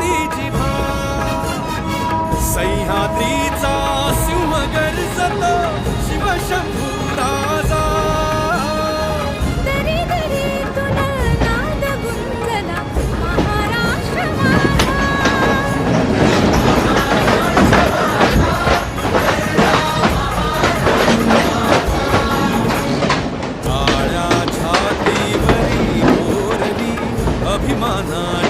वाढती जिभा सह्याद्रीचा सिंह गर्जतो शिवशंभू राजा दरी दरीतून नाद गुंजला महाराष्ट्र माझा काळ्या छातीवरी मोरली अभिमानाची